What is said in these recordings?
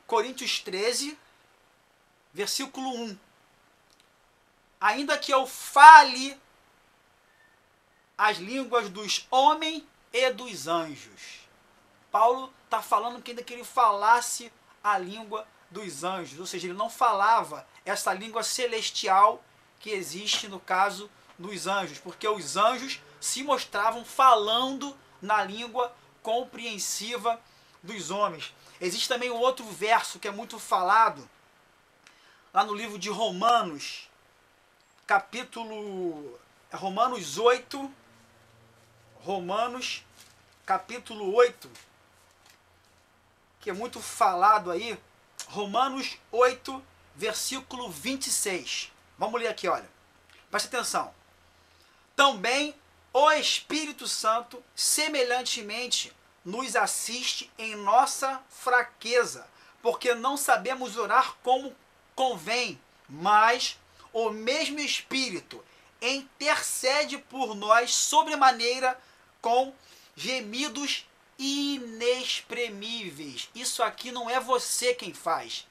Coríntios 13, versículo 1. Ainda que eu fale as línguas dos homens e dos anjos. Paulo está falando que ainda que ele falasse a língua dos anjos, ou seja, ele não falava essa língua celestial que existe no caso dos anjos, porque os anjos se mostravam falando na língua compreensiva dos homens. Existe também um outro verso que é muito falado, lá no livro de Romanos, Romanos, capítulo 8, que é muito falado aí, Romanos 8, versículo 26. Vamos ler aqui, olha. Preste atenção. Também o Espírito Santo, semelhantemente, nos assiste em nossa fraqueza, porque não sabemos orar como convém, mas o mesmo Espírito intercede por nós sobremaneira com gemidos inexprimíveis. Isso aqui não é você quem faz.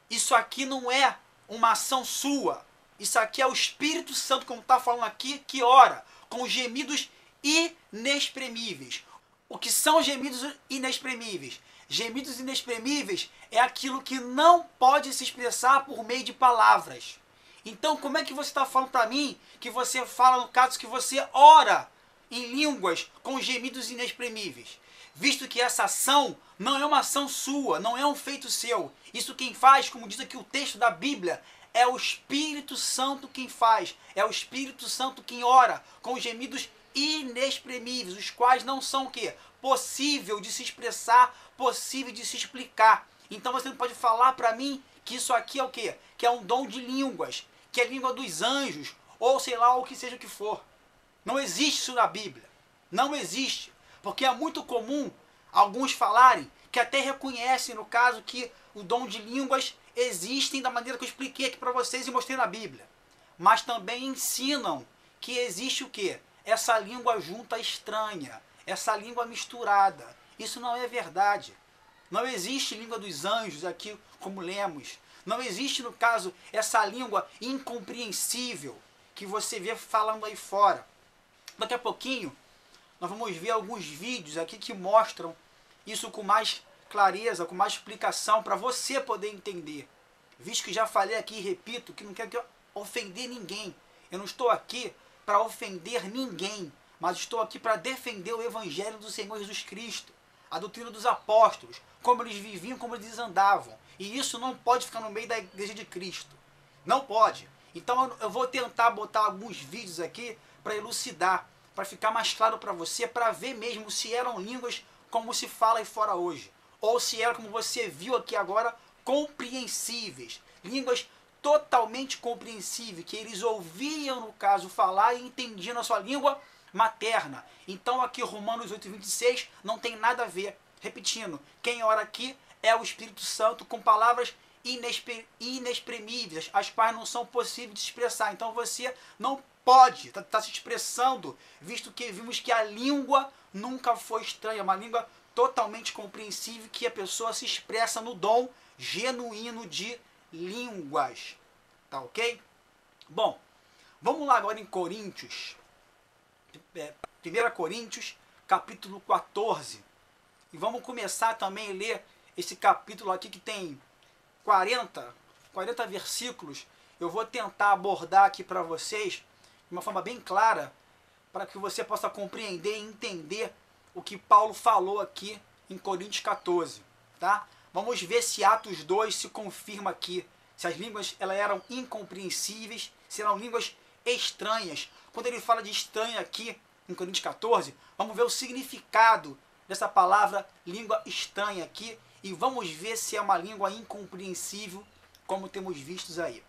Isso aqui não é uma ação sua. Isso aqui é o Espírito Santo, como está falando aqui, que ora com gemidos inexprimíveis. O que são gemidos inexprimíveis? Gemidos inexprimíveis é aquilo que não pode se expressar por meio de palavras. Então, como é que você está falando para mim que você fala, no caso, que você ora em línguas com gemidos inexprimíveis? Visto que essa ação não é uma ação sua, não é um feito seu. Isso quem faz, como diz aqui o texto da Bíblia, é o Espírito Santo quem faz. É o Espírito Santo quem ora com gemidos inexprimíveis, os quais não são o quê? Possível de se expressar, possível de se explicar. Então você não pode falar para mim que isso aqui é o quê? Que é um dom de línguas, que é a língua dos anjos, ou sei lá, o que seja o que for. Não existe isso na Bíblia. Não existe. Porque é muito comum alguns falarem que até reconhecem, no caso, que o dom de línguas existem da maneira que eu expliquei aqui para vocês e mostrei na Bíblia. Mas também ensinam que existe o quê? Essa língua junta estranha, essa língua misturada. Isso não é verdade. Não existe língua dos anjos aqui, como lemos. Não existe, no caso, essa língua incompreensível que você vê falando aí fora. Daqui a pouquinho, nós vamos ver alguns vídeos aqui que mostram isso com mais clareza, com mais explicação, para você poder entender. Visto que já falei aqui e repito, que não quero ofender ninguém. Eu não estou aqui para ofender ninguém, mas estou aqui para defender o Evangelho do Senhor Jesus Cristo, a doutrina dos apóstolos, como eles viviam, como eles andavam. E isso não pode ficar no meio da Igreja de Cristo. Não pode. Então eu vou tentar botar alguns vídeos aqui para elucidar, para ficar mais claro para você, para ver mesmo se eram línguas como se fala aí fora hoje, ou se eram, como você viu aqui agora, compreensíveis. Línguas totalmente compreensíveis, que eles ouviam, no caso, falar e entendiam a sua língua materna. Então aqui Romanos 8:26 não tem nada a ver. Repetindo, quem ora aqui é o Espírito Santo com palavras inexprimíveis, as quais não são possíveis de expressar. Então você não pode estar se expressando, visto que vimos que a língua nunca foi estranha, uma língua totalmente compreensível, que a pessoa se expressa no dom genuíno de línguas. Tá ok? Bom, vamos lá agora em Coríntios, 1 Coríntios, capítulo 14. E vamos começar também a ler esse capítulo aqui que tem 40 versículos. Eu vou tentar abordar aqui para vocês de uma forma bem clara, para que você possa compreender e entender o que Paulo falou aqui em Coríntios 14. Tá? Vamos ver se Atos 2 se confirma aqui, se as línguas elas eram incompreensíveis, se eram línguas estranhas. Quando ele fala de estranha aqui em Coríntios 14, vamos ver o significado dessa palavra língua estranha aqui e vamos ver se é uma língua incompreensível, como temos visto aí,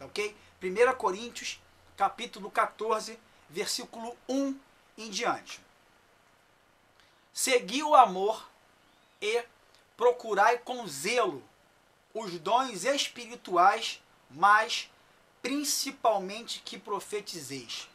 ok? 1 Coríntios, capítulo 14, versículo 1 em diante. Segui o amor e procurai com zelo os dons espirituais, mas principalmente que profetizeis.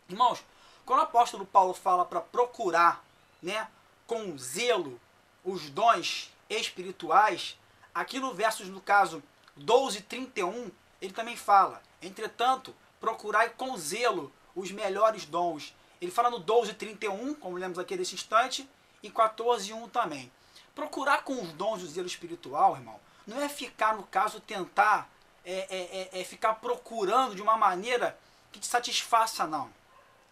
Irmãos, quando o apóstolo Paulo fala para procurar, né, com zelo os dons espirituais, aqui no versos, no caso 12:31, ele também fala: entretanto, procurai com zelo os melhores dons. Ele fala no 12:31, como lemos aqui nesse instante, e 14:1 também. Procurar com os dons do zelo espiritual, irmão, não é ficar, no caso, tentar ficar procurando de uma maneira que te satisfaça, não.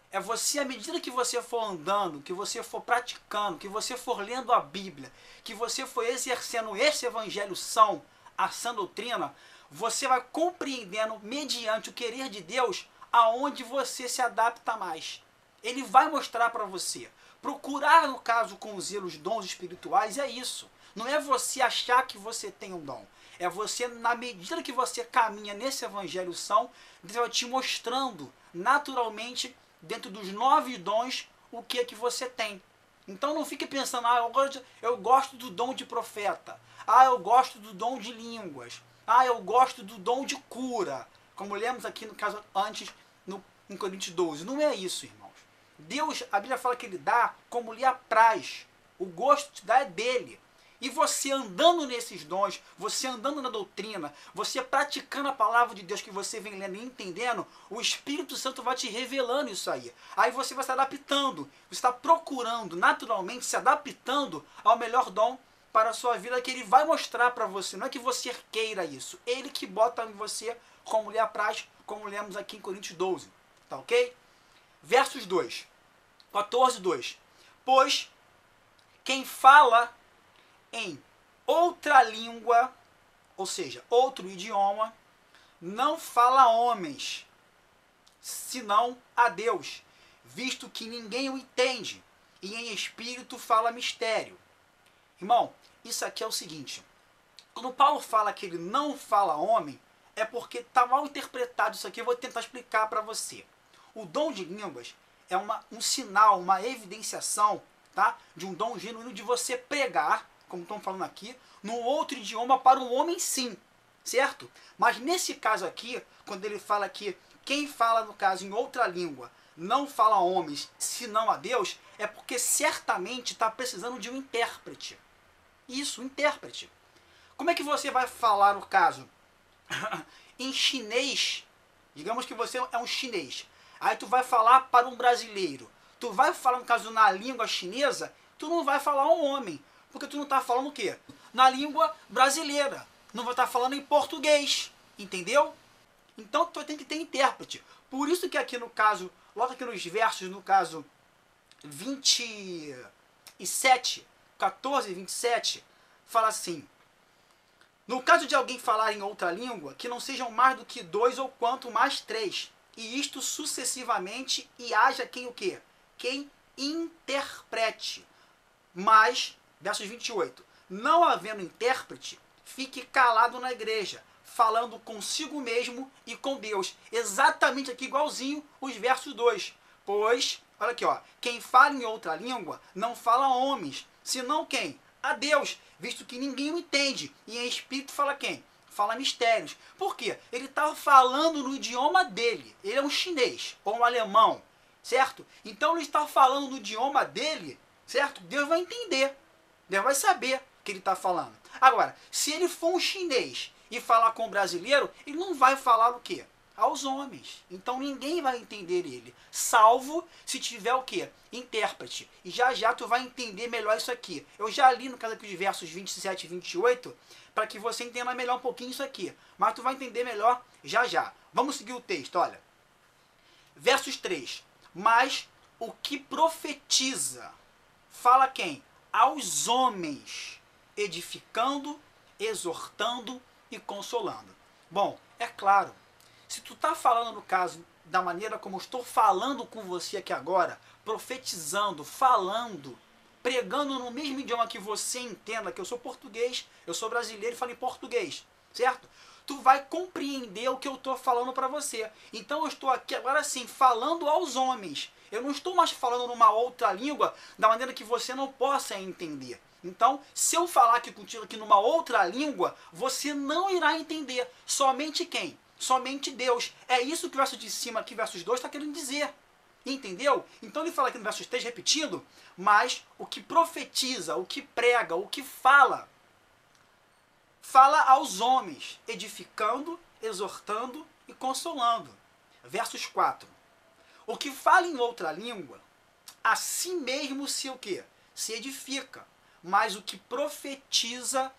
É você, à medida que você for andando, que você for praticando, que você for lendo a Bíblia, que você for exercendo esse evangelho são, a sã doutrina, você vai compreendendo, mediante o querer de Deus, aonde você se adapta mais. Ele vai mostrar para você. Procurar, no caso, com zelo os dons espirituais é isso. Não é você achar que você tem um dom. É você, na medida que você caminha nesse evangelho são, Deus vai te mostrando naturalmente, dentro dos 9 dons, o que é que você tem. Então não fique pensando, eu gosto do dom de profeta. Eu gosto do dom de línguas. Eu gosto do dom de cura. Como lemos aqui no caso antes, em Coríntios 12. Não é isso, irmãos. Deus, a Bíblia fala que ele dá como lhe apraz. O gosto de dar é dele. E você andando nesses dons, você andando na doutrina, você praticando a palavra de Deus que você vem lendo e entendendo, o Espírito Santo vai te revelando isso aí. Aí você vai se adaptando, você está procurando naturalmente, se adaptando ao melhor dom para a sua vida que ele vai mostrar para você. Não é que você queira isso, ele que bota em você como lhe apraz, como lemos aqui em Coríntios 12. Tá ok? Versos 2, 14:2. Pois quem fala em outra língua, ou seja, outro idioma, não fala a homens, senão a Deus, visto que ninguém o entende, e em espírito fala mistério. Irmão, isso aqui é o seguinte: quando Paulo fala que ele não fala homem, é porque está mal interpretado isso aqui. Eu vou tentar explicar para você. O dom de línguas é um sinal, uma evidenciação, tá, de um dom genuíno de você pregar, como estamos falando aqui, num outro idioma para um homem, sim, certo? Mas nesse caso aqui, quando ele fala que quem fala, no caso, em outra língua, não fala a homens, senão a Deus, é porque certamente está precisando de um intérprete. Isso, um intérprete. Como é que você vai falar, no caso, em chinês? Digamos que você é um chinês. Aí tu vai falar para um brasileiro. Tu vai falar, no caso, na língua chinesa, tu não vai falar um homem. Porque tu não está falando o quê? Na língua brasileira. Não vai estar falando em português. Entendeu? Então tu tem que ter intérprete. Por isso que aqui no caso, logo aqui nos versos, no caso 27, 14 e 27, fala assim: no caso de alguém falar em outra língua, que não sejam mais do que 2 ou quanto mais 3. E isto sucessivamente, e haja quem o quê? Quem interprete. Mas versos 28. Não havendo intérprete, fique calado na igreja, falando consigo mesmo e com Deus. Exatamente aqui igualzinho os versos 2. Pois, olha aqui, ó, quem fala em outra língua não fala a homens, senão quem? A Deus, visto que ninguém o entende. E em espírito fala quem? Fala mistérios. Por quê? Ele está falando no idioma dele. Ele é um chinês ou um alemão, certo? Então ele está falando no idioma dele, certo? Deus vai entender. Deus vai saber o que ele está falando. Agora, se ele for um chinês e falar com um brasileiro, ele não vai falar o quê? Aos homens. Então ninguém vai entender ele. Salvo se tiver o quê? Intérprete. E já já tu vai entender melhor isso aqui. Eu já li no caso aqui os versos 27 e 28, para que você entenda melhor um pouquinho isso aqui. Mas tu vai entender melhor já já. Vamos seguir o texto, olha. Versos 3. Mas o que profetiza, fala quem? Aos homens, edificando, exortando e consolando. Bom, é claro, se tu está falando no caso da maneira como eu estou falando com você aqui agora, profetizando, falando, pregando no mesmo idioma que você entenda, que eu sou português, eu sou brasileiro e falo em português, certo? Tu vai compreender o que eu estou falando para você. Então eu estou aqui agora sim, falando aos homens. Eu não estou mais falando numa outra língua da maneira que você não possa entender. Então, se eu falar aqui contigo aqui numa outra língua, você não irá entender. Somente quem? Somente Deus. É isso que o verso de cima aqui, versos 2, está querendo dizer. Entendeu? Então ele fala aqui no verso 3, repetindo, mas o que profetiza, o que prega, o que fala, fala aos homens, edificando, exortando e consolando. Versos 4. O que fala em outra língua, a si mesmo se o quê? Se edifica, mas o que profetiza